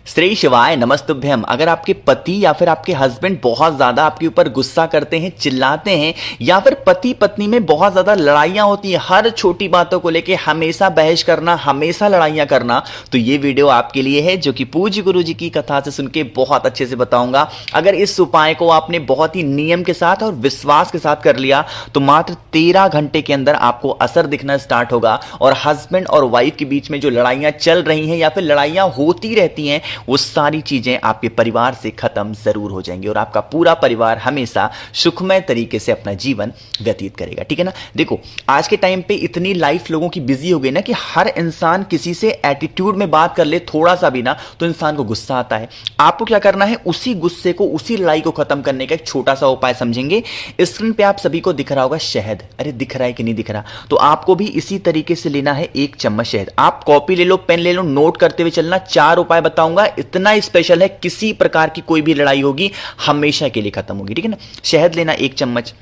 श्री शिवाय नमस्तुभ्यम। अगर आपके पति या फिर आपके हस्बैंड बहुत ज्यादा आपके ऊपर गुस्सा करते हैं, चिल्लाते हैं, या फिर पति पत्नी में बहुत ज्यादा लड़ाइयां होती हैं, हर छोटी बातों को लेके हमेशा बहस करना, हमेशा लड़ाइयां करना, तो ये वीडियो आपके लिए है, जो कि पूज्य गुरु जी की कथा से सुन के बहुत अच्छे से बताऊंगा। अगर इस उपाय को आपने बहुत ही नियम के साथ और विश्वास के साथ कर लिया तो मात्र 13 घंटे के अंदर आपको असर दिखना स्टार्ट होगा और हस्बैंड और वाइफ के बीच में जो लड़ाइयां चल रही हैं या फिर लड़ाइयां होती रहती हैं, वो सारी चीजें आपके परिवार से खत्म जरूर हो जाएंगी और आपका पूरा परिवार हमेशा सुखमय तरीके से अपना जीवन व्यतीत करेगा। ठीक है ना। देखो, आज के टाइम पे इतनी लाइफ लोगों की बिजी हो गई ना कि हर इंसान किसी से एटीट्यूड में बात कर ले थोड़ा सा भी ना तो इंसान को गुस्सा आता है। आपको क्या करना है, उसी गुस्से को, उसी लड़ाई को खत्म करने का एक छोटा सा उपाय समझेंगे। स्क्रीन पे आप सभी को दिख रहा होगा शहद। अरे दिख रहा है कि नहीं दिख रहा? तो आपको भी इसी तरीके से लेना है 1 चम्मच शहद। आप कॉपी ले लो, पेन ले लो, नोट करते हुए चलना। 4 उपाय बताऊंगा, इतना स्पेशल है, किसी प्रकार की कोई भी लड़ाई होगी हमेशा के लिए खत्म होगी। ठीक है ना। शहद लेना 1 चम्मच।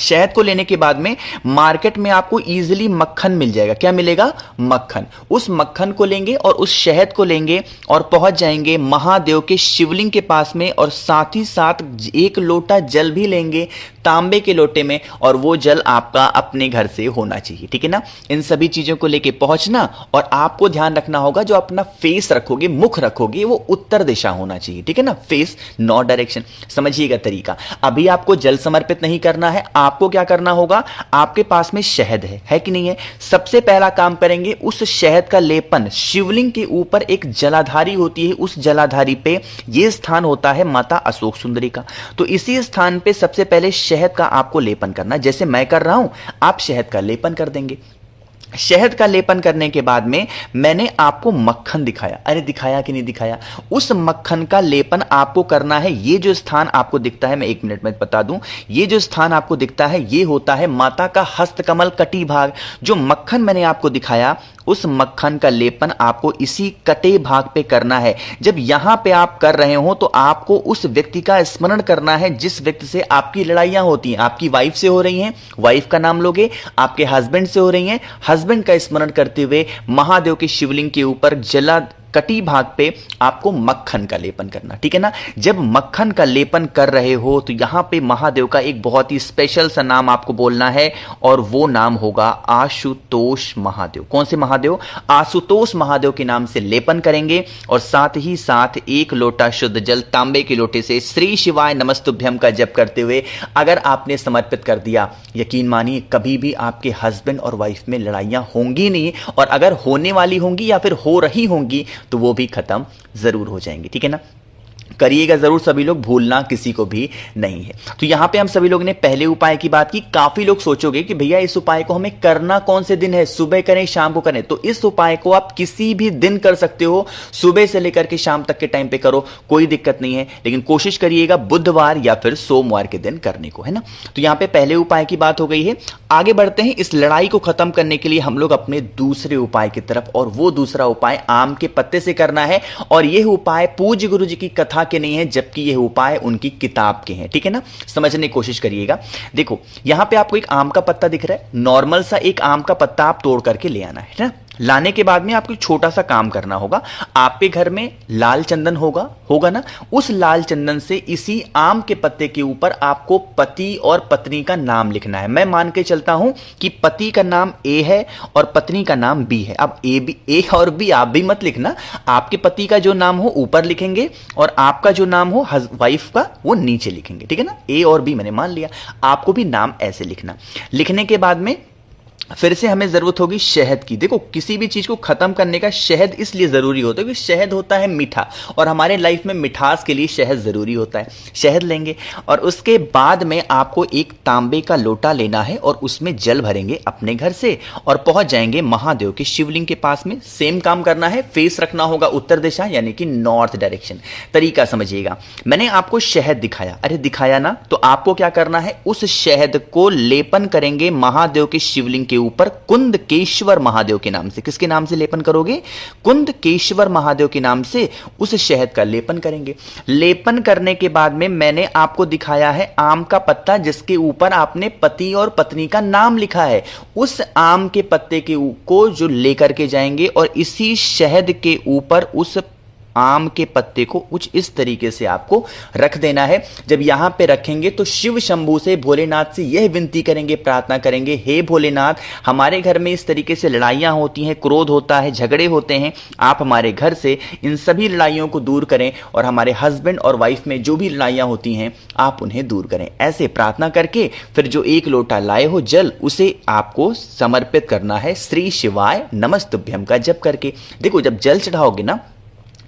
शहद को लेने के बाद में मार्केट में आपको इजीली मक्खन मिल जाएगा। क्या मिलेगा? मक्खन। उस मक्खन को लेंगे और उस शहद को लेंगे और पहुंच जाएंगे महादेव के शिवलिंग के पास में, और साथ ही साथ 1 लोटा जल भी लेंगे तांबे के लोटे में, और वो जल आपका अपने घर से होना चाहिए। ठीक है ना। इन सभी चीजों को लेके पहुंचना, और आपको ध्यान रखना होगा जो अपना फेस रखोगे, मुख रखोगे, वो उत्तर दिशा होना चाहिए। ठीक है ना। Face north direction. समझिएगा तरीका। अभी आपको जल समर्पित नहीं करना है। आपको क्या करना होगा, आपके पास में शहद है कि नहीं है? सबसे पहला काम करेंगे, उस शहद का लेपन शिवलिंग के ऊपर, एक जलाधारी होती है, उस जलाधारी पे, यह स्थान होता है माता अशोक सुंदरी का, तो इसी स्थान पे सबसे पहले शहद का आपको लेपन करना। जैसे मैं कर रहा हूं, आप शहद का लेपन कर देंगे। शहद का लेपन करने के बाद में मैंने आपको मक्खन दिखाया। अरे दिखाया कि नहीं दिखाया? उस मक्खन का लेपन आपको करना है। ये जो स्थान आपको दिखता है, मैं 1 मिनट में बता दूं, ये जो स्थान आपको दिखता है ये होता है माता का हस्तकमल कटी भाग। जो मक्खन मैंने आपको दिखाया, उस मक्खन का लेपन आपको इसी कटे भाग पे करना है। जब यहां पे आप कर रहे हो तो आपको उस व्यक्ति का स्मरण करना है जिस व्यक्ति से आपकी लड़ाइयां होती हैं। आपकी वाइफ से हो रही हैं, वाइफ का नाम लोगे। आपके हस्बैंड से हो रही हैं, हस्बैंड का स्मरण करते हुए महादेव के शिवलिंग के ऊपर जला कटी भाग पे आपको मक्खन का लेपन करना। ठीक है ना। जब मक्खन का लेपन कर रहे हो तो यहां पे महादेव का एक बहुत ही स्पेशल सा नाम आपको बोलना है, और वो नाम होगा आशुतोष महादेव। कौन से महादेव? आशुतोष महादेव के नाम से लेपन करेंगे, और साथ ही साथ 1 लोटा शुद्ध जल तांबे के लोटे से श्री शिवाय नमस्तुभ्यम का जप करते हुए अगर आपने समर्पित कर दिया, यकीन मानिए कभी भी आपके हस्बैंड और वाइफ में लड़ाइयां होंगी नहीं, और अगर होने वाली होंगी या फिर हो रही होंगी तो वो भी खत्म जरूर हो जाएंगे। ठीक है ना। करिएगा जरूर सभी लोग, भूलना किसी को भी नहीं है। तो यहां पे हम सभी लोग ने पहले उपाय की बात की। काफी लोग सोचोगे कि भैया इस उपाय को हमें करना कौन से दिन है, सुबह करें शाम को करें? तो इस उपाय को आप किसी भी दिन कर सकते हो, सुबह से लेकर के शाम तक के टाइम पे करो, कोई दिक्कत नहीं है, लेकिन कोशिश करिएगा बुधवार या फिर सोमवार के दिन करने को, है ना। तो यहां पे पहले उपाय की बात हो गई है। आगे बढ़ते हैं। इस लड़ाई को खत्म करने के लिए हम लोग अपने दूसरे उपाय की तरफ, और वो दूसरा उपाय आम के पत्ते से करना है। और यह उपाय पूज्य गुरु जी की कथा के नहीं है, जबकि यह उपाय उनकी किताब के हैं। ठीक है ना। समझने की कोशिश करिएगा। देखो, यहां पे आपको एक आम का पत्ता दिख रहा है, नॉर्मल सा एक आम का पत्ता आप तोड़ करके ले आना है ना। लाने के बाद में आपको छोटा सा काम करना होगा। आपके घर में लाल चंदन होगा ना, उस लाल चंदन से इसी आम के पत्ते के ऊपर आपको पति और पत्नी का नाम लिखना है। मैं मान के चलता हूं कि पति का नाम ए है और पत्नी का नाम बी है। अब ए और बी आप भी मत लिखना, आपके पति का जो नाम हो ऊपर लिखेंगे और आपका जो नाम हो वाइफ का वो नीचे लिखेंगे। ठीक है ना। ए और बी मैंने मान लिया, आपको भी नाम ऐसे लिखना। लिखने के बाद में फिर से हमें जरूरत होगी शहद की। देखो, किसी भी चीज को खत्म करने का शहद इसलिए जरूरी होता है क्योंकि शहद होता है मीठा, और हमारे लाइफ में मिठास के लिए शहद जरूरी होता है। शहद लेंगे और उसके बाद में आपको एक तांबे का लोटा लेना है और उसमें जल भरेंगे अपने घर से, और पहुंच जाएंगे महादेव के शिवलिंग के पास में। सेम काम करना है, फेस रखना होगा उत्तर दिशा यानी कि नॉर्थ डायरेक्शन। तरीका समझिएगा। मैंने आपको शहद दिखाया, अरे दिखाया ना, तो आपको क्या करना है, उस शहद को लेपन करेंगे महादेव के शिवलिंग के ऊपर कुंदकेश्वर महादेव के नाम से। किसके नाम से लेपन करोगे? कुंदकेश्वर महादेव के नाम से उस शहद का लेपन करेंगे। लेपन करने के बाद में मैंने आपको दिखाया है आम का पत्ता जिसके ऊपर आपने पति और पत्नी का नाम लिखा है। उस आम के पत्ते को जो लेकर के जाएंगे और इसी शहद के ऊपर उस आम के पत्ते को कुछ इस तरीके से आपको रख देना है। जब यहां पे रखेंगे तो शिव शंभू से, भोलेनाथ से यह विनती करेंगे, प्रार्थना करेंगे, हे भोलेनाथ, हमारे घर में इस तरीके से लड़ाइयां होती हैं, क्रोध होता है, झगड़े होते हैं, आप हमारे घर से इन सभी लड़ाइयों को दूर करें और हमारे हस्बैंड और वाइफ में जो भी लड़ाइयां होती हैं आप उन्हें दूर करें। ऐसे प्रार्थना करके फिर जो 1 लोटा लाए हो जल, उसे आपको समर्पित करना है श्री शिवाय नमस्तुभ्यम का जप करके। देखो, जब जल चढ़ाओगे ना,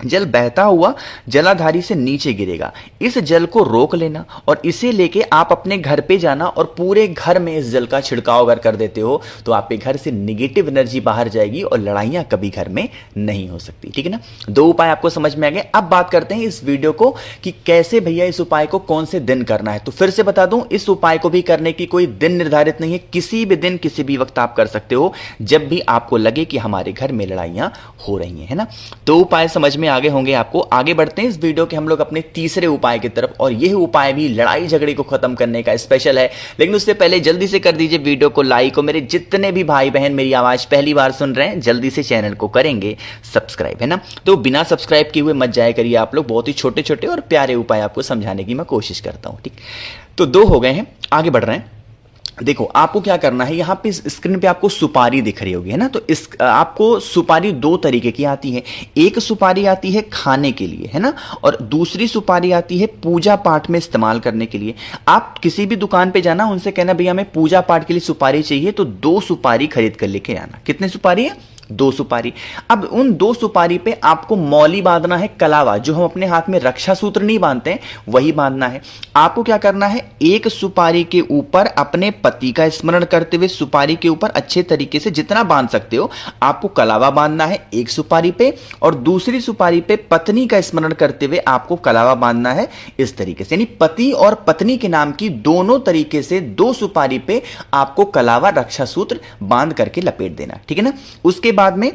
जल बहता हुआ जलाधारी से नीचे गिरेगा, इस जल को रोक लेना और इसे लेके आप अपने घर पे जाना और पूरे घर में इस जल का छिड़काव अगर कर देते हो तो आपके घर से निगेटिव एनर्जी बाहर जाएगी और लड़ाइयां कभी घर में नहीं हो सकती। ठीक है ना, 2 उपाय आपको समझ में आ गए। अब बात करते हैं इस वीडियो को कि कैसे भैया इस उपाय को कौन से दिन करना है। तो फिर से बता दूं, इस उपाय को भी करने की कोई दिन निर्धारित नहीं है, किसी भी दिन किसी भी वक्त आप कर सकते हो, जब भी आपको लगे कि हमारे घर में लड़ाइयां हो रही हैं, है ना। 2 उपाय समझ में आगे होंगे आपको। आगे बढ़ते हैं इस वीडियो के हम लोग अपने तीसरे उपाय की तरफ, और यह उपाय भी लड़ाई झगड़े को खत्म करने का स्पेशल है। लेकिन उससे पहले जल्दी से कर दीजिए वीडियो को लाइक, और मेरे जितने भी भाई बहन मेरी आवाज पहली बार सुन रहे हैं जल्दी से चैनल को करेंगे सब्सक्राइब, है ना। तो बिना सब्सक्राइब किए हुए मत जाया करिए आप लोग, बहुत ही छोटे छोटे और प्यारे उपाय आपको समझाने की मैं कोशिश करता हूं। ठीक, तो 2 हो गए हैं, आगे बढ़ रहे हैं। देखो, आपको क्या करना है, यहां पे स्क्रीन पे आपको सुपारी दिख रही होगी, है ना। तो इस आपको सुपारी 2 तरीके की आती है। एक सुपारी आती है खाने के लिए, है ना, और दूसरी सुपारी आती है पूजा पाठ में इस्तेमाल करने के लिए। आप किसी भी दुकान पे जाना, उनसे कहना भैया हमें पूजा पाठ के लिए सुपारी चाहिए, तो 2 सुपारी खरीद कर लेके आना। कितने सुपारी है? 2 सुपारी। अब उन 2 सुपारी पे आपको मौली बांधना है, कलावा, जो हम अपने हाथ में रक्षा सूत्र नहीं बांधते हैं वही बांधना है। आपको क्या करना है, एक सुपारी के ऊपर अपने पति का स्मरण करते हुए सुपारी के ऊपर अच्छे तरीके से जितना बांध सकते हो आपको कलावा बांधना है एक सुपारी पे, और दूसरी सुपारी पे पत्नी का स्मरण करते हुए आपको कलावा बांधना है इस तरीके से। यानी पति और पत्नी के नाम की दोनों तरीके से 2 सुपारी पे आपको कलावा रक्षा सूत्र बांध करके लपेट देना। ठीक है ना। उसके बाद में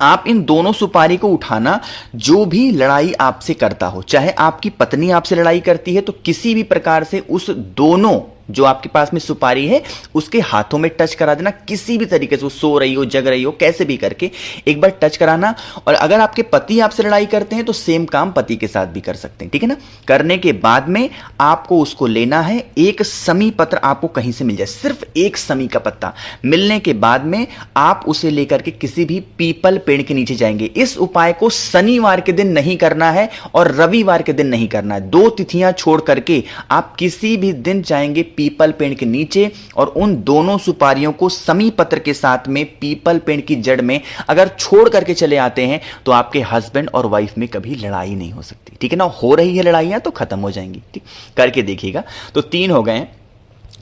आप इन दोनों सुपारी को उठाना, जो भी लड़ाई आपसे करता हो, चाहे आपकी पत्नी आपसे लड़ाई करती है तो किसी भी प्रकार से उस दोनों जो आपके पास में सुपारी है उसके हाथों में टच करा देना, किसी भी तरीके से, वो सो रही हो, जग रही हो, कैसे भी करके एक बार टच कराना। और अगर आपके पति आपसे लड़ाई करते हैं तो सेम काम पति के साथ भी कर सकते हैं। ठीक है ना। करने के बाद में आपको उसको लेना है, एक समी पत्र आपको कहीं से मिल जाए, सिर्फ एक समी का पत्ता मिलने के बाद में आप उसे लेकर के किसी भी पीपल पेड़ के नीचे जाएंगे। इस उपाय को शनिवार के दिन नहीं करना है और रविवार के दिन नहीं करना है, 2 तिथियां छोड़ करके आप किसी भी दिन जाएंगे पीपल पेड़ के नीचे और उन दोनों सुपारियों को समी पत्र के साथ में पीपल पेड़ की जड़ में अगर छोड़ करके चले आते हैं तो आपके हस्बैंड और वाइफ में कभी लड़ाई नहीं हो सकती। ठीक है ना। हो रही है लड़ाइयां तो खत्म हो जाएंगी। ठीक, करके देखिएगा। तो 3 हो गए हैं।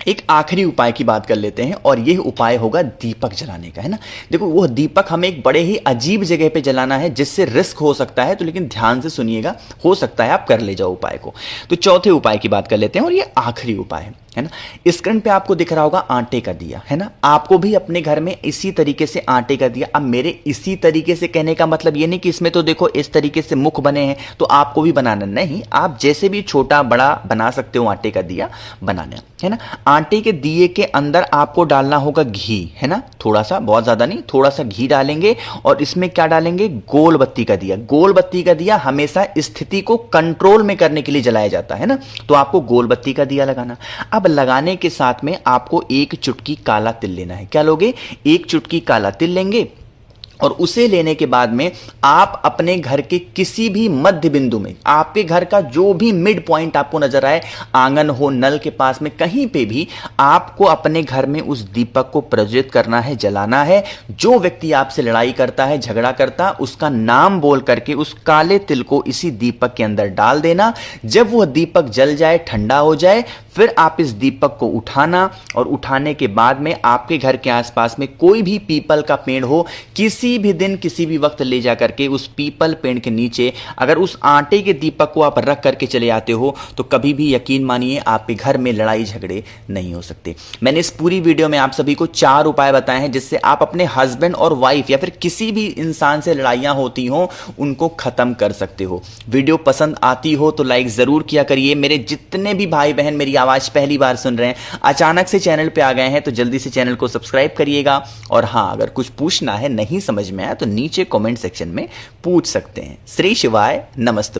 एक आखिरी उपाय की बात कर लेते हैं, और यह उपाय होगा दीपक जलाने का, है ना। देखो, वो दीपक हमें एक बड़े ही अजीब जगह पे जलाना है जिससे रिस्क हो सकता है, तो लेकिन ध्यान से सुनिएगा, हो सकता है आप कर ले जाओ उपाय को। तो चौथे उपाय की बात कर लेते हैं, और ये आखिरी उपाय है ना। स्क्रीन पे आपको दिख रहा होगा आटे का दिया, है ना। आपको भी अपने घर में इसी तरीके से आटे का दिया, अब मेरे इसी तरीके से कहने का मतलब ये नहीं कि इसमें तो देखो इस तरीके से मुख बने हैं तो आपको भी बनाना, नहीं, आप जैसे भी छोटा बड़ा बना सकते हो आटे का दिया बनाना, है ना। आटे के दिए के अंदर आपको डालना होगा घी, है ना, थोड़ा सा, बहुत ज्यादा नहीं, थोड़ा सा घी डालेंगे, और इसमें क्या डालेंगे, गोल बत्ती का दिया। गोल बत्ती का दिया हमेशा स्थिति को कंट्रोल में करने के लिए जलाया जाता है ना, तो आपको गोल बत्ती का दिया लगाना। अब लगाने के साथ में आपको 1 चुटकी काला तिल लेना है। क्या लोगे? 1 चुटकी काला तिल लेंगे, और उसे लेने के बाद में आप अपने घर के किसी भी मध्य बिंदु में, आपके घर का जो भी मिड पॉइंट आपको नजर आए, आंगन हो, नल के पास में, कहीं पे भी आपको अपने घर में उस दीपक को प्रज्वलित करना है, जलाना है। जो व्यक्ति आपसे लड़ाई करता है, झगड़ा करता, उसका नाम बोल करके उस काले तिल को इसी दीपक के अंदर डाल देना। जब वह दीपक जल जाए, ठंडा हो जाए, फिर आप इस दीपक को उठाना, और उठाने के बाद में आपके घर के आसपास में कोई भी पीपल का पेड़ हो, किसी भी दिन किसी भी वक्त ले जाकर के उस पीपल पेड़ के नीचे अगर उस आटे के दीपक को आप रख करके चले आते हो तो कभी भी यकीन मानिए आपके घर में लड़ाई झगड़े नहीं हो सकते। मैंने इस पूरी वीडियो में आप सभी को 4 उपाय बताए हैं जिससे आप अपने हस्बैंड और वाइफ या फिर किसी भी इंसान से लड़ाइयां होती हो उनको खत्म कर सकते हो। वीडियो पसंद आती हो तो लाइक जरूर किया करिए। मेरे जितने भी भाई बहन मेरी आवाज पहली बार सुन रहे हैं, अचानक से चैनल पे आ गए हैं, तो जल्दी से चैनल को सब्सक्राइब करिएगा। और हाँ, अगर कुछ पूछना है, नहीं समझ समझ में आया तो नीचे कमेंट सेक्शन में पूछ सकते हैं। श्री शिवाय, नमस्ते।